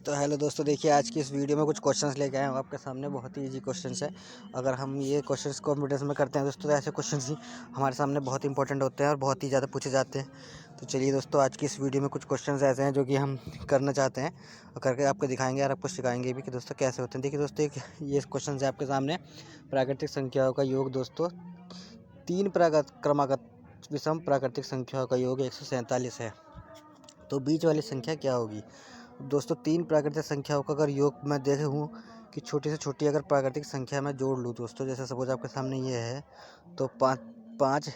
तो हेलो दोस्तों, देखिए आज की इस वीडियो में कुछ क्वेश्चंस लेके आए हूँ आपके सामने। बहुत ही इजी क्वेश्चंस है। अगर हम ये क्वेश्चंस कॉम्पिटिशन में करते हैं दोस्तों, तो ऐसे क्वेश्चंस ही हमारे सामने बहुत इंपॉर्टेंट होते हैं और बहुत ही ज़्यादा पूछे जाते हैं। तो चलिए दोस्तों, आज की इस वीडियो में कुछ क्वेश्चंस ऐसे हैं जो कि हम करना चाहते हैं और करके आपको दिखाएंगे और आपको सिखाएंगे भी कि दोस्तों कैसे होते हैं। देखिए दोस्तों, एक ये क्वेश्चन है आपके सामने। प्राकृतिक संख्याओं का योग दोस्तों, तीन क्रमागत विषम प्राकृतिक संख्याओं का योग 147 है। तो बीच वाली संख्या क्या होगी दोस्तों? तीन प्राकृतिक संख्याओं का अगर योग मैं देखे हूँ कि छोटी से छोटी अगर प्राकृतिक संख्या मैं जोड़ लूँ दोस्तों, जैसे सपोज आपके सामने ये है, तो पाँच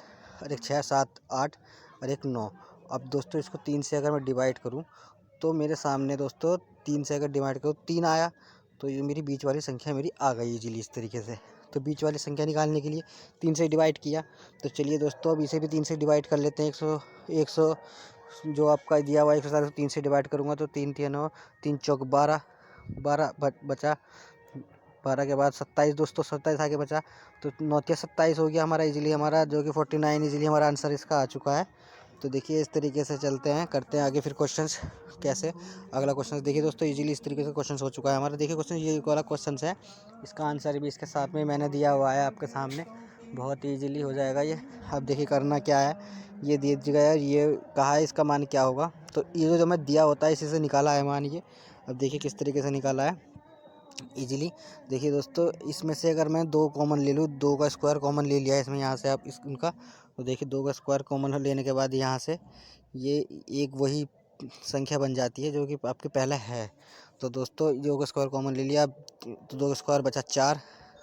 और एक 6, 7, 8 और एक 9। अब दोस्तों इसको 3 से अगर मैं डिवाइड करूँ तो मेरे सामने दोस्तों 3 से अगर डिवाइड करूँ 3 आया, तो ये मेरी बीच वाली संख्या मेरी आ गई इजीली इस तरीके से। तो बीच वाली संख्या निकालने के लिए 3 से डिवाइड किया। तो चलिए दोस्तों, अब इसे भी 3 से डिवाइड कर लेते हैं। 100 जो आपका दिया हुआ है 103 से डिवाइड करूँगा तो 3 3 9, 3 चौक 12, 12 बचा। 12 के बाद 27 दोस्तों, 27 आगे बचा, तो 9 के 27 हो गया हमारा इजीली, हमारा जो कि 49 इजीली हमारा आंसर इसका आ चुका है। तो देखिए इस तरीके से चलते हैं, करते हैं आगे फिर क्वेश्चंस कैसे। अगला क्वेश्चन देखिए दोस्तों, इजीली इस तरीके से क्वेश्चन हो चुका है हमारा। देखिए क्वेश्चन ये वाला क्वेश्चन है, इसका आंसर भी इसके साथ में मैंने दिया हुआ है आपके सामने। बहुत ईजीली हो जाएगा ये। अब देखिए करना क्या है, ये दे दिया है, ये कहा है इसका मान क्या होगा। तो ये जो मैं दिया होता है इसी से निकाला है मान ये। अब देखिए किस तरीके से निकाला है इजीली। देखिए दोस्तों, इसमें से अगर मैं 2 कॉमन ले लूँ, 2 का स्क्वायर कॉमन ले लिया है इसमें, यहाँ से आप इनका, तो देखिए 2 का स्क्वायर कॉमन लेने के बाद यहाँ से ये एक वही संख्या बन जाती है जो कि आपके पहले है। तो दोस्तों 2 का स्क्वायर कॉमन ले लिया, तो 2 का स्क्वायर बचा 4,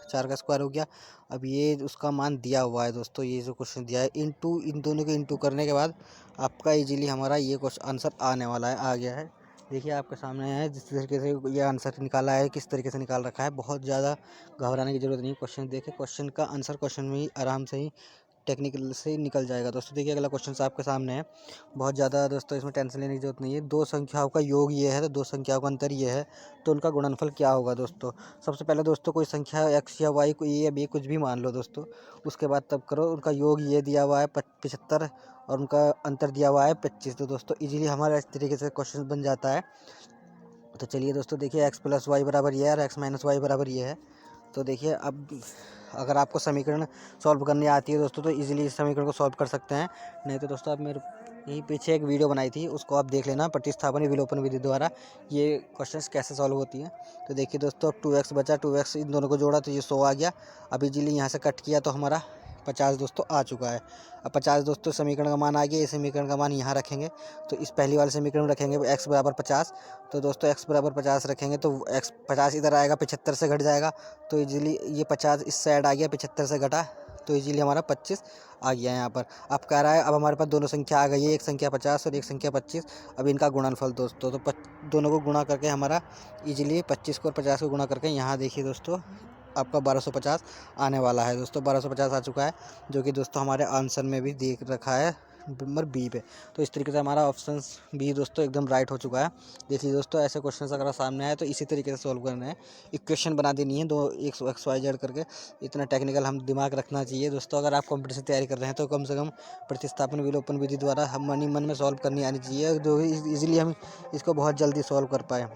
4 का स्क्वायर हो गया। अब ये उसका मान दिया हुआ है दोस्तों, ये जो क्वेश्चन दिया है, इंटू इन दोनों के इंटू करने के बाद आपका इजीली हमारा ये क्वेश्चन आंसर आने वाला है, आ गया है। देखिए आपके सामने है, जिस तरीके से ये आंसर निकाला है, किस तरीके से निकाल रखा है। बहुत ज़्यादा घबराने की ज़रूरत नहीं है। क्वेश्चन देखिए, क्वेश्चन का आंसर क्वेश्चन में ही आराम से ही टेक्निकल से निकल जाएगा दोस्तों। देखिए अगला क्वेश्चन आपके सामने है। बहुत ज़्यादा दोस्तों इसमें टेंशन लेने की जरूरत नहीं है। दो संख्याओं का योग ये है, तो दो संख्याओं का अंतर ये है, तो उनका गुणनफल क्या होगा दोस्तों? सबसे पहले दोस्तों कोई संख्या एक्स या वाई, कोई ए या बी, कुछ भी मान लो दोस्तों, उसके बाद तब करो। उनका योग ये दिया हुआ है 75 और उनका अंतर दिया हुआ है 25। तो दोस्तों इजीली हमारा इस तरीके से क्वेश्चन बन जाता है। तो चलिए दोस्तों, देखिए एक्स प्लस वाई बराबर ये है और एक्स माइनस वाई बराबर ये है। तो देखिए अब अगर आपको समीकरण सॉल्व करनी आती है दोस्तों, तो इजीली इस समीकरण को सॉल्व कर सकते हैं। नहीं तो दोस्तों आप मेरे यही पीछे एक वीडियो बनाई थी, उसको आप देख लेना, प्रतिस्थापन विलोपन विधि द्वारा ये क्वेश्चंस कैसे सॉल्व होती है। तो देखिए दोस्तों, अब 2x बचा, 2x इन दोनों को जोड़ा तो ये 100 आ गया। अब इजीली यहाँ से कट किया तो हमारा 50 दोस्तों आ चुका है। अब 50 दोस्तों समीकरण का मान आ गया, इस समीकरण का मान यहाँ रखेंगे, तो इस पहली वाले समीकरण में रखेंगे x बराबर 50। तो दोस्तों x बराबर 50 रखेंगे तो x 50 इधर आएगा, 75 से घट जाएगा, तो इजीली ये 50 इस साइड आ गया, 75 से घटा तो इजीली हमारा 25 आ गया यहाँ पर। अब कह रहा है अब हमारे पास दोनों संख्या आ गई है, एक संख्या 50 और एक संख्या 25। अब इनका गुणनफल दोस्तों, तो दोनों को गुणा करके हमारा इजीली 25 को और 50 को गुणा करके यहाँ देखिए दोस्तों आपका 1250 आने वाला है दोस्तों। 1250 आ चुका है, जो कि दोस्तों हमारे आंसर में भी देख रखा है नंबर बी पे। तो इस तरीके से हमारा ऑप्शन बी दोस्तों एकदम राइट हो चुका है। देखिए दोस्तों, ऐसे क्वेश्चन अगर सामने आए तो इसी तरीके से सॉल्व करना है। इक्वेशन बना देनी है दो, एक एक्स वाई जेड करके। इतना टेक्निकल हम दिमाग रखना चाहिए दोस्तों। अगर आप कॉम्पिटिशन तैयारी कर रहे हैं तो कम से कम प्रतिस्थापन विलोपन विधि द्वारा हम मन में सॉल्व करनी आनी चाहिए, जो इजीली हम इसको बहुत जल्दी सॉल्व कर पाए।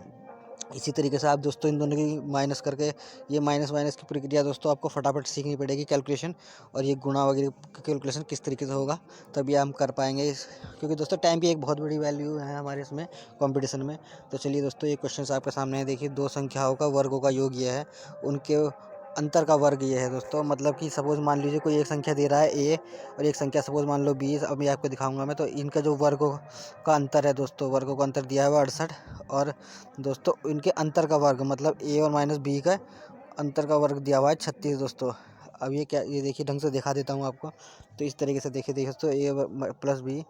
इसी तरीके से आप दोस्तों इन दोनों की माइनस करके, ये माइनस माइनस की प्रक्रिया दोस्तों आपको फटाफट सीखनी पड़ेगी, कैलकुलेशन, और ये गुणा वगैरह कैलकुलेशन किस तरीके से होगा तभी हम कर पाएंगे क्योंकि दोस्तों टाइम की एक बहुत बड़ी वैल्यू है हमारे इसमें कंपटीशन में। तो चलिए दोस्तों, ये क्वेश्चन आपके सामने है। देखिए दो संख्याओं का वर्गों का योग ये है, उनके अंतर का वर्ग ये है दोस्तों। मतलब कि सपोज मान लीजिए कोई एक संख्या दे रहा है ए और एक संख्या सपोज मान लो 20। अब मैं आपको दिखाऊंगा मैं, तो इनका जो वर्गों का अंतर है दोस्तों, वर्गों का अंतर दिया हुआ 68, और दोस्तों इनके अंतर का वर्ग मतलब ए और माइनस बी का अंतर का वर्ग दिया हुआ है 36 दोस्तों। अब ये क्या, ये देखिए ढंग से दिखा देता हूँ आपको। तो इस तरीके से देखिए दोस्तों, ए प्लस बी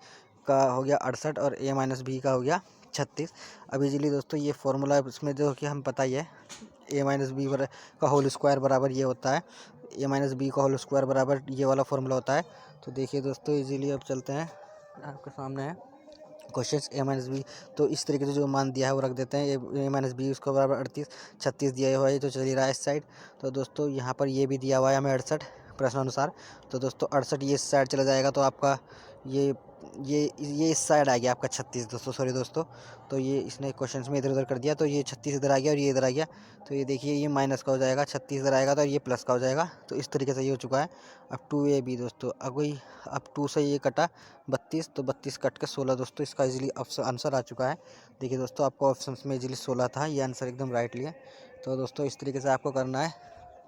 का हो गया 68 और ए माइनस बी का हो गया 36। अब इजीली दोस्तों ये फॉर्मूला इसमें जो कि हम पता ही है, ए माइनस बी का होल स्क्वायर बराबर ये होता है, ए माइनस बी का होल स्क्वायर बराबर ये वाला फॉर्मूला होता है। तो देखिए दोस्तों इजीली अब चलते हैं, आपके सामने है क्वेश्चन ए माइनस बी। तो इस तरीके से जो मान दिया है वो रख देते हैं, ए माइनस बी उसका बराबर 38, 36 दिया हुआ है जो चल ही रहा है इस साइड। तो दोस्तों यहाँ पर ये भी दिया हुआ है हमें 68 प्रश्न अनुसार। तो दोस्तों 68 ये इस साइड चला जाएगा, तो आपका ये ये इस साइड आ गया आपका 36 दोस्तों, सॉरी दोस्तों। तो ये इसने क्वेश्चंस में इधर उधर कर दिया, तो ये 36 इधर आ गया और ये इधर आ गया। तो ये देखिए ये माइनस का हो जाएगा, 36 इधर आएगा तो ये प्लस का हो जाएगा। तो इस तरीके से ये हो चुका है। अब 2AB दोस्तों, अब 2 से ये कटा 32, तो 32 कट के 16 दोस्तों, इसका इजीली आंसर आ चुका है। देखिए दोस्तों आपको ऑप्शन में इजीली 16 था, ये आंसर एकदम राइट लिया। तो दोस्तों इस तरीके से आपको करना है।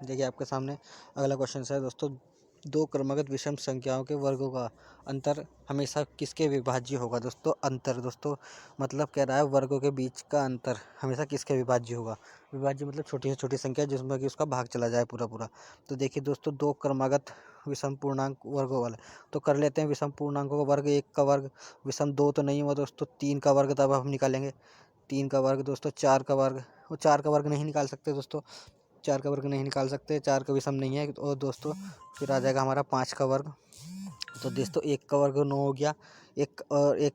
देखिए आपके सामने अगला क्वेश्चन है दोस्तों, दो क्रमागत विषम संख्याओं के वर्गों का अंतर हमेशा किसके विभाज्य होगा। दोस्तों अंतर दोस्तों मतलब कह रहा है वर्गों के बीच का अंतर हमेशा किसके विभाज्य होगा। विभाज्य मतलब छोटी से छोटी संख्या जिसमें कि उसका भाग चला जाए पूरा पूरा। तो देखिए दोस्तों, दो क्रमागत विषम पूर्णांक वर्गों वाले तो कर लेते हैं। विषम पूर्णांकों का वर्ग, एक का वर्ग, विषम दो तो नहीं हुआ दोस्तों, तीन का वर्ग तब हम निकालेंगे। तीन का वर्ग दोस्तों, चार का वर्ग, वो चार का वर्ग नहीं निकाल सकते दोस्तों, चार का वर्ग नहीं निकाल सकते, चार का विषम नहीं है। और दोस्तों फिर आ जाएगा हमारा पाँच का वर्ग। तो दोस्तों एक का वर्ग 9 हो गया, एक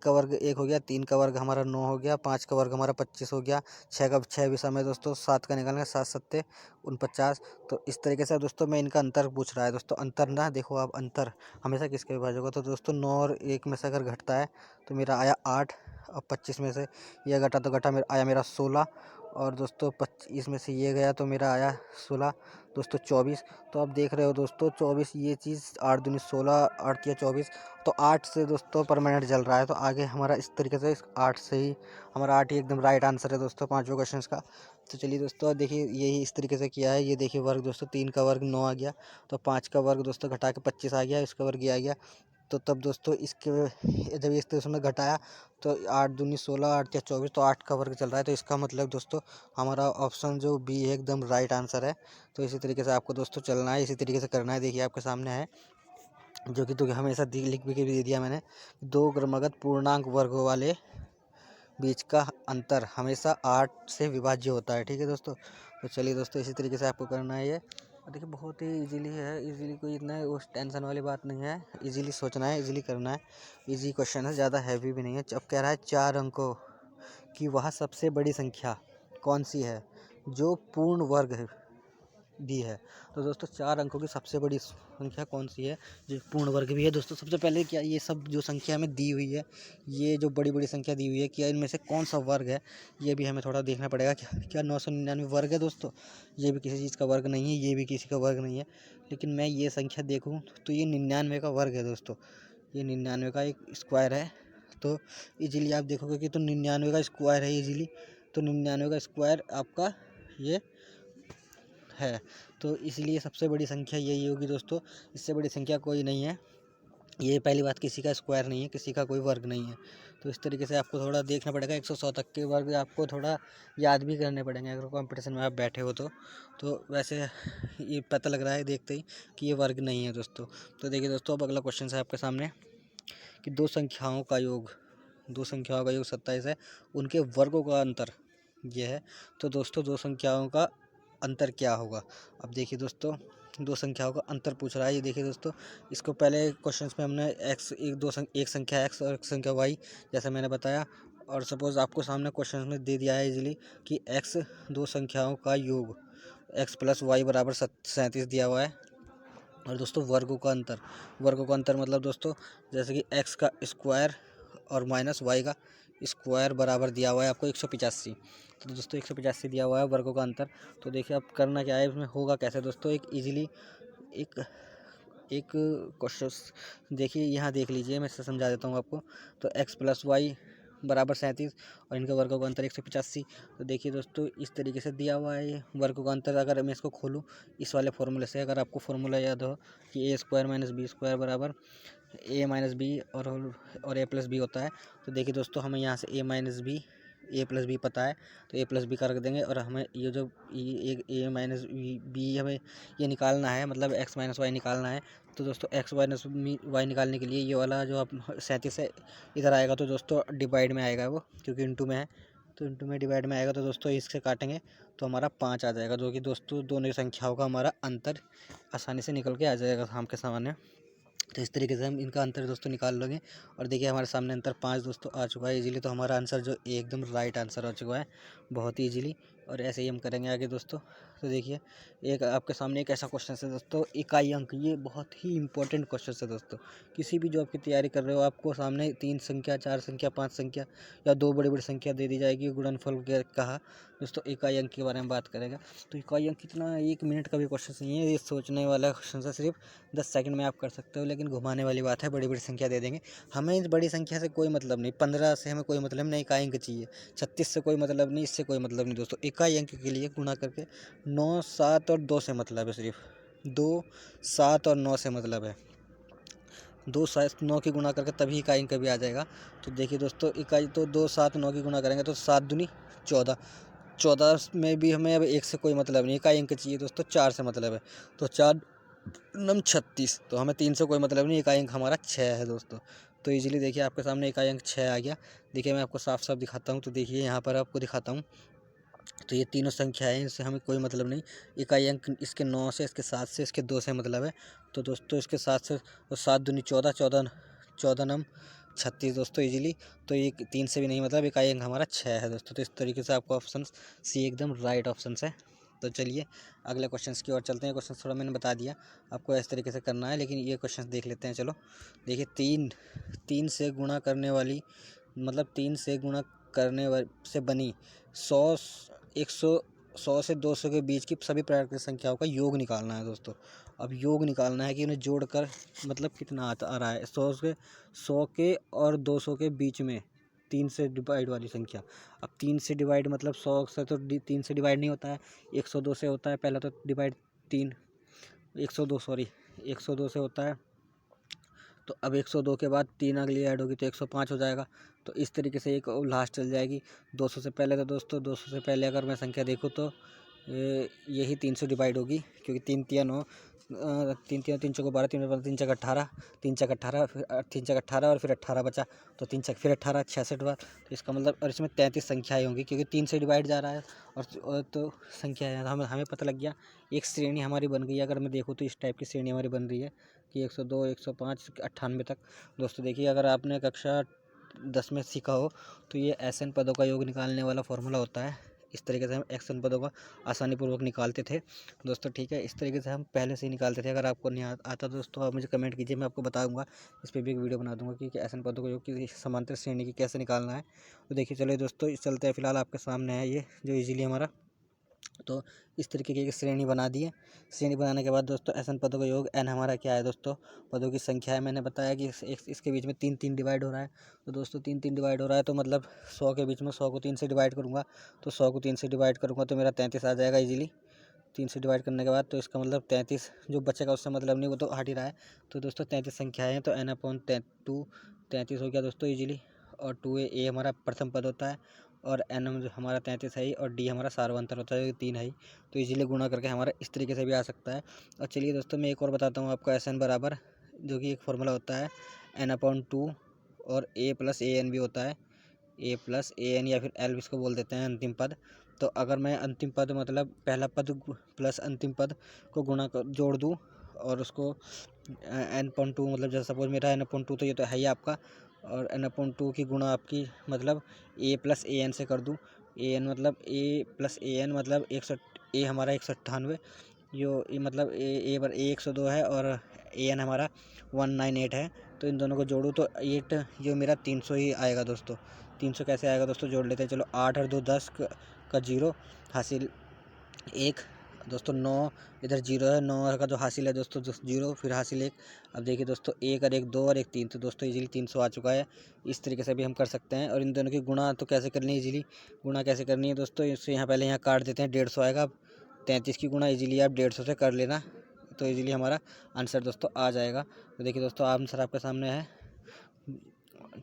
का वर्ग 1 हो गया, तीन का वर्ग हमारा 9 हो गया, पाँच का वर्ग हमारा 25 हो गया, छः का 6 विषम है दोस्तों, सात का निकालेंगे, 7 सत्ते 49। तो इस तरीके से दोस्तों मैं इनका अंतर पूछ रहा है दोस्तों। अंतर ना देखो आप, अंतर हमेशा किसके विभाज्य होगा। तो दोस्तों 9 और 1 में से अगर घटता है तो मेरा आया 8। अब 25 में से ये घटा तो घटा मेरा आया मेरा 16। और दोस्तों 25 में से ये गया तो मेरा आया 16 दोस्तों 24। तो आप देख रहे हो दोस्तों 24, ये चीज़ 8 दूनी 16, 8 या 24, तो 8 से दोस्तों परमानेंट चल रहा है। तो आगे हमारा इस तरीके से 8 से ही हमारा 8 ही एकदम राइट आंसर है दोस्तों पाँचों क्वेश्चन का। तो चलिए दोस्तों देखिए यही इस तरीके से किया है। ये देखिए वर्ग दोस्तों, तीन का वर्ग 9 आ गया, तो पाँच का वर्ग दोस्तों घटा के 25 आ गया, इसका वर्ग ये आ गया। तो तब दोस्तों इसके जब इस तरह से घटाया तो 8 दूनी 16, 8 या 24, तो 8 का वर्ग चल रहा है। तो इसका मतलब दोस्तों हमारा ऑप्शन जो बी है एकदम राइट आंसर है। तो इसी तरीके से आपको दोस्तों चलना है, इसी तरीके से करना है। देखिए आपके सामने है जो कि तो हमेशा लिख भी के भी दे दिया मैंने, दो क्रमागत पूर्णांक वर्गों वाले बीच का अंतर हमेशा 8 से विभाज्य होता है। ठीक है दोस्तों। तो चलिए दोस्तों इसी तरीके से आपको करना है ये। और देखिए बहुत ही इजीली है, इजीली कोई इतना उस टेंशन वाली बात नहीं है, इजीली सोचना है, इजीली करना है। इजी क्वेश्चन है, ज़्यादा हैवी भी नहीं है। अब कह रहा है 4 अंकों की वह सबसे बड़ी संख्या कौन सी है जो पूर्ण वर्ग है दी है। तो दोस्तों 4 अंकों की सबसे बड़ी संख्या कौन सी है जो पूर्ण वर्ग भी है। दोस्तों सबसे पहले क्या ये सब जो संख्या हमें दी हुई है, ये जो बड़ी बड़ी संख्या दी हुई है, क्या इनमें से कौन सा वर्ग है, ये भी हमें थोड़ा देखना पड़ेगा। क्या 999 वर्ग है दोस्तों? ये भी किसी चीज़ का वर्ग नहीं है, ये भी किसी का वर्ग नहीं है। लेकिन मैं ये संख्या देखूँ तो ये 99 का वर्ग है दोस्तों, ये 99 का एक स्क्वायर है। तो इजीली आप देखोगे कि तो 99 का स्क्वायर है इजीली, तो 99 का स्क्वायर आपका ये है। तो इसलिए सबसे बड़ी संख्या यही होगी दोस्तों, इससे बड़ी संख्या कोई नहीं है। ये पहली बात, किसी का स्क्वायर नहीं है, किसी का कोई वर्ग नहीं है। तो इस तरीके से आपको थोड़ा देखना पड़ेगा। 100 तक के वर्ग आपको थोड़ा याद भी करने पड़ेंगे अगर कंपटीशन में आप बैठे हो तो वैसे ये पता लग रहा है देखते ही कि ये वर्ग नहीं है दोस्तों। तो देखिए दोस्तों अब अगला क्वेश्चन है आपके सामने कि दो संख्याओं का योग 27 है, उनके वर्गों का अंतर ये है। तो दोस्तों दो संख्याओं का अंतर क्या होगा। अब देखिए दोस्तों दो संख्याओं का अंतर पूछ रहा है। ये देखिए दोस्तों, इसको पहले क्वेश्चंस में हमने एक संख्या x और एक संख्या y जैसा मैंने बताया। और सपोज़ आपको सामने क्वेश्चन में दे दिया है इजीली कि x दो संख्याओं का योग x प्लस वाई बराबर 37 दिया हुआ है। और दोस्तों वर्गों का अंतर मतलब दोस्तों जैसे कि x का स्क्वायर और माइनस वाई का स्क्वायर बराबर दिया हुआ है आपको 185। तो दोस्तों 185 दिया हुआ है वर्गों का अंतर। तो देखिए अब करना क्या है, इसमें होगा कैसे दोस्तों, एक इजीली एक एक क्वेश्चन देखिए, यहाँ देख लीजिए, मैं इससे समझा देता हूँ आपको। तो x प्लस वाई बराबर 37 और इनका वर्गों का अंतर 185। तो देखिए दोस्तों इस तरीके से दिया हुआ है ये वर्गों का अंतर। अगर मैं इसको खोलूँ इस वाले फॉर्मूले से, अगर आपको फॉर्मूला याद हो कि a² - b² बराबर a - b और a प्लस बी होता है। तो देखिए दोस्तों हमें यहाँ से a प्लस बी पता है, तो a प्लस बी कर देंगे। और हमें ये जो a माइनस बी हमें ये निकालना है, मतलब x माइनस वाई निकालना है। तो दोस्तों x माइनस वाई निकालने के लिए ये वाला जो आप 37 है इधर आएगा, तो दोस्तों डिवाइड में आएगा वो, क्योंकि इंटू में है, तो इंटू में डिवाइड में आएगा। तो दोस्तों इससे काटेंगे तो हमारा 5 आ जाएगा, जो कि दोस्तों दोनों संख्याओं का हमारा अंतर आसानी से निकल के आ जाएगा आपके सामने। तो इस तरीके से हम इनका अंतर दोस्तों निकाल लोगे। और देखिए हमारे सामने अंतर 5 दोस्तों आ चुका है इजीली। तो हमारा आंसर जो एकदम राइट आंसर आ चुका है बहुत ही इजीली। और ऐसे ही हम करेंगे आगे दोस्तों। तो देखिए एक आपके सामने एक ऐसा क्वेश्चन है दोस्तों, इकाई अंक। ये बहुत ही इंपॉर्टेंट क्वेश्चन है दोस्तों। किसी भी जॉब की तैयारी कर रहे हो, आपको सामने 3 संख्या, 4 संख्या, 5 संख्या या 2 बड़ी बड़ी संख्या दे दी जाएगी, गुणनफल कहा दोस्तों, इकाई अंक के बारे में बात करेगा। तो इकाई अंक कितना, 1 मिनट का भी क्वेश्चन नहीं है, ये सोचने वाला क्वेश्चन है। सिर्फ 10 सेकंड में आप कर सकते हो, लेकिन घुमाने वाली बात है, बड़ी बड़ी संख्या दे देंगे। हमें इस बड़ी संख्या से कोई मतलब नहीं, 15 से हमें कोई मतलब नहीं, इकाई अंक चाहिए। 36 से कोई मतलब नहीं, इससे कोई मतलब नहीं दोस्तों। इकाई अंक के लिए गुणा करके 9, 7 और 2 से मतलब है। सिर्फ 2, 7 और 9 से मतलब है। 2, 7, 9 की गुणा करके तभी इकाई अंक भी आ जाएगा। तो देखिए दोस्तों, इकाई तो 2, 7, 9 की गुणा करेंगे तो 7 दूनी 14। 14 में भी हमें अब 1 से कोई मतलब नहीं, इकाई अंक चाहिए दोस्तों, 4 से मतलब है। तो 4 नम 36। तो हमें 3 से कोई मतलब नहीं, इकाई अंक हमारा 6 है दोस्तों। तो इजीली देखिए आपके सामने इकाई अंक 6 आ गया। देखिए मैं आपको साफ साफ दिखाता हूँ। तो देखिए यहाँ पर आपको दिखाता हूँ। तो ये तीनों संख्या है, इनसे हमें कोई मतलब नहीं। इकाई अंक इसके 9 से, इसके 7 से, इसके 2 से मतलब है। तो दोस्तों इसके 7 से, तो 7 दूनी 14, 14, 14 नम 36 दोस्तों इजीली। तो ये 3 से भी नहीं मतलब, इकाई अंक हमारा 6 है दोस्तों। तो इस तरीके से आपको ऑप्शन सी एकदम राइट ऑप्शन है। तो चलिए अगले क्वेश्चन की ओर चलते हैं। क्वेश्चन थोड़ा मैंने बता दिया आपको इस तरीके से करना है, लेकिन ये क्वेश्चन देख लेते हैं। चलो देखिए, 3 से गुणा करने वाली, मतलब 3 से गुणा करने से बनी 100, 100 से 200 के बीच की सभी प्राकृतिक संख्याओं का योग निकालना है दोस्तों। अब योग निकालना है कि उन्हें जोड़कर मतलब कितना आ रहा है। 100 के और 200 के बीच में 3 से डिवाइड वाली संख्या। अब 3 से डिवाइड मतलब 100 से तो 3 से डिवाइड नहीं होता है, 102 से होता है। पहला तो डिवाइड 3, 102 सॉरी 102 से होता है। तो अब 102 के बाद 3 अगली ऐड होगी तो 105 हो जाएगा। तो इस तरीके से एक लास्ट चल जाएगी। 200 से पहले तो दोस्तों, 200 से पहले अगर मैं संख्या देखूँ तो यही 3 से डिवाइड होगी, क्योंकि 3 तिया 9, 3 तिया 3 चौको 12, 3 12 3 चौक 18, 3 चौक 18, फिर 3 चौक 18 और फिर 18 बचा। तो 3 चौक फिर 18, 66 बार। तो इसका मतलब, और इसमें 33 संख्याएँ होंगी, क्योंकि 3 से डिवाइड जा रहा है। और तो संख्या है, हमें पता लग गया। एक श्रेणी हमारी बन गई है। अगर मैं देखूँ तो इस टाइप की श्रेणी हमारी बन रही है कि 102, 105, 98 तक। दोस्तों देखिए, अगर आपने कक्षा 10 में सीखा हो तो ये SN पदों का योग निकालने वाला फॉर्मूला होता है। इस तरीके से हम SN पदों का आसानी पूर्वक निकालते थे दोस्तों। ठीक है, इस तरीके से हम पहले से ही निकालते थे। अगर आपको नहीं आता दोस्तों, आप मुझे कमेंट कीजिए, मैं आपको बताऊंगा। इस पर भी एक वीडियो बना दूंगा कि SN पदों का योग की समांतर श्रेणी की कैसे निकालना है। तो देखिए चलिए दोस्तों, चलते हैं। फिलहाल आपके सामने है ये जो ईजिली हमारा। तो इस तरीके की एक श्रेणी बना दी है। श्रेणी बनाने के बाद दोस्तों, SN पदों का योग n हमारा क्या है दोस्तों, पदों की संख्या है। मैंने बताया कि इसके बीच में 3 3 डिवाइड हो रहा है। तो दोस्तों 3 3 डिवाइड हो रहा है, तो मतलब 100 के बीच में 100 को 3 से डिवाइड करूँगा। तो 100 को 3 से डिवाइड करूँगा तो मेरा 33 आ जाएगा इजीली। 3 से डिवाइड करने के बाद, तो इसका मतलब 33 जो बचेगा उससे मतलब नहीं, वो तो हट ही रहा है। तो दोस्तों 33 संख्याएँ हैं, तो n/2 33 हो गया दोस्तों इजीली। और 2a हमारा प्रथम पद होता है, और n हमारा 33 है ही, और d हमारा सार्वंतर होता है जो 3 है ही। तो इजीली गुणा करके हमारा इस तरीके से भी आ सकता है। और चलिए दोस्तों, मैं एक और बताता हूँ आपको। SN बराबर, जो कि एक फार्मूला होता है n/2, और a + an भी होता है। a + an या फिर l इसको बोल देते हैं, अंतिम पद। तो अगर मैं अंतिम पद मतलब पहला पद प्लस अंतिम पद को जोड़ दूँ, और उसको n/2 मतलब जैसे सपोज मेरा n/2, तो ये तो है ही आपका। और n/2 की गुणा आपकी मतलब a + an से कर दूँ। an मतलब a + an मतलब 100, a हमारा 198, ये मतलब a 102 है, और an हमारा 198 है। तो इन दोनों को जोड़ूँ तो 8, ये मेरा 300 ही आएगा दोस्तों। 300 कैसे आएगा दोस्तों, जोड़ लेते हैं। चलो 8 और 2 10 का 0 हासिल 1 दोस्तों। 9 इधर 0 है, 9 का जो हासिल है दोस्तों 0, फिर हासिल 1। अब देखिए दोस्तों, 1 और 1 2 और 1 3, तो दोस्तों इजीली 300 आ चुका है। इस तरीके से भी हम कर सकते हैं। और इन दोनों की गुणा तो कैसे करनी है, इजीली गुणा कैसे करनी है दोस्तों, इससे यहाँ पहले यहाँ काट देते हैं। 150 आएगा। अब 33 की गुणा इजीली आप 150 से कर लेना, तो इजीली हमारा आंसर दोस्तों आ जाएगा। तो देखिए दोस्तों, आंसर आपके सामने है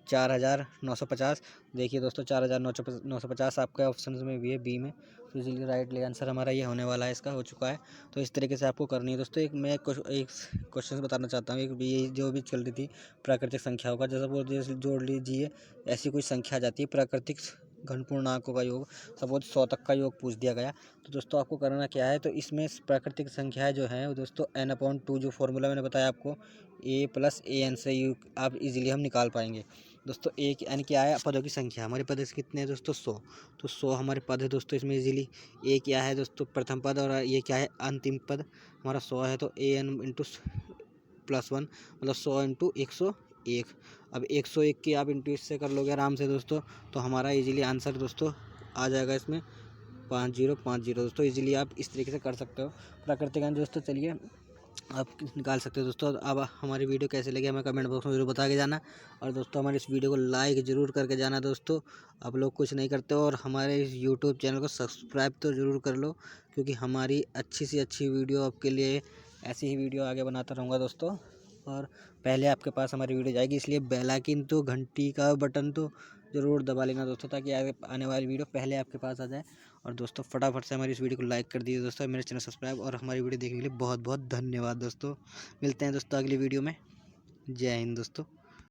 4950। देखिए दोस्तों, 4950 आपके ऑप्शन में भी है, बी में। तो इजीली राइट आंसर हमारा ये होने वाला है, इसका हो चुका है। तो इस तरीके से आपको करनी है दोस्तों। एक मैं एक क्वेश्चन बताना चाहता हूँ। एक भी जो भी चल रही थी प्राकृतिक संख्याओं का, जैसे वो जैसे जोड़ लीजिए, ऐसी कोई संख्या आ जाती है प्राकृतिक घन पूर्णांकों का योग, सपोज 100 तक का योग पूछ दिया गया। तो दोस्तों आपको करना क्या है, तो इसमें प्राकृतिक संख्याएं जो हैं वो दोस्तों n/2 जो फॉर्मूला मैंने बताया आपको, a + an से आप इजीली हम निकाल पाएंगे। दोस्तों एक यानी क्या है पदों की संख्या, हमारे पद कितने हैं दोस्तों 100। तो 100 हमारे पद है दोस्तों, इसमें इजीली ए क्या है दोस्तों प्रथम पद और ये क्या है अंतिम पद हमारा 100 है। तो ए एन इंटू +1 मतलब 100 इंटू 101। अब 101 की आप इंटू इससे कर लोगे आराम से दोस्तों, तो हमारा इजीली आंसर दोस्तों आ जाएगा इसमें 5050 दोस्तों। इजीली आप इस तरीके से कर सकते हो प्राकृतिक अंक दोस्तों। चलिए आप निकाल सकते हो दोस्तों। अब हमारी वीडियो कैसे लगी हमें कमेंट बॉक्स में जरूर बता के जाना, और दोस्तों हमारे इस वीडियो को लाइक ज़रूर करके जाना दोस्तों। आप लोग कुछ नहीं करते हो और हमारे इस यूट्यूब चैनल को सब्सक्राइब तो ज़रूर कर लो, क्योंकि हमारी अच्छी से अच्छी वीडियो आपके लिए ऐसी ही वीडियो आगे बनाता रहूँगा दोस्तों। और पहले आपके पास हमारी वीडियो जाएगी, इसलिए बेल आइकन तो घंटी का बटन तो ज़रूर दबा लेना दोस्तों, ताकि आगे आने वाली वीडियो पहले आपके पास आ जाए। और दोस्तों फटाफट से हमारी इस वीडियो को लाइक कर दीजिए दोस्तों, मेरे चैनल सब्सक्राइब, और हमारी वीडियो देखने के लिए बहुत बहुत धन्यवाद दोस्तों। मिलते हैं दोस्तों अगली वीडियो में। जय हिंद दोस्तों।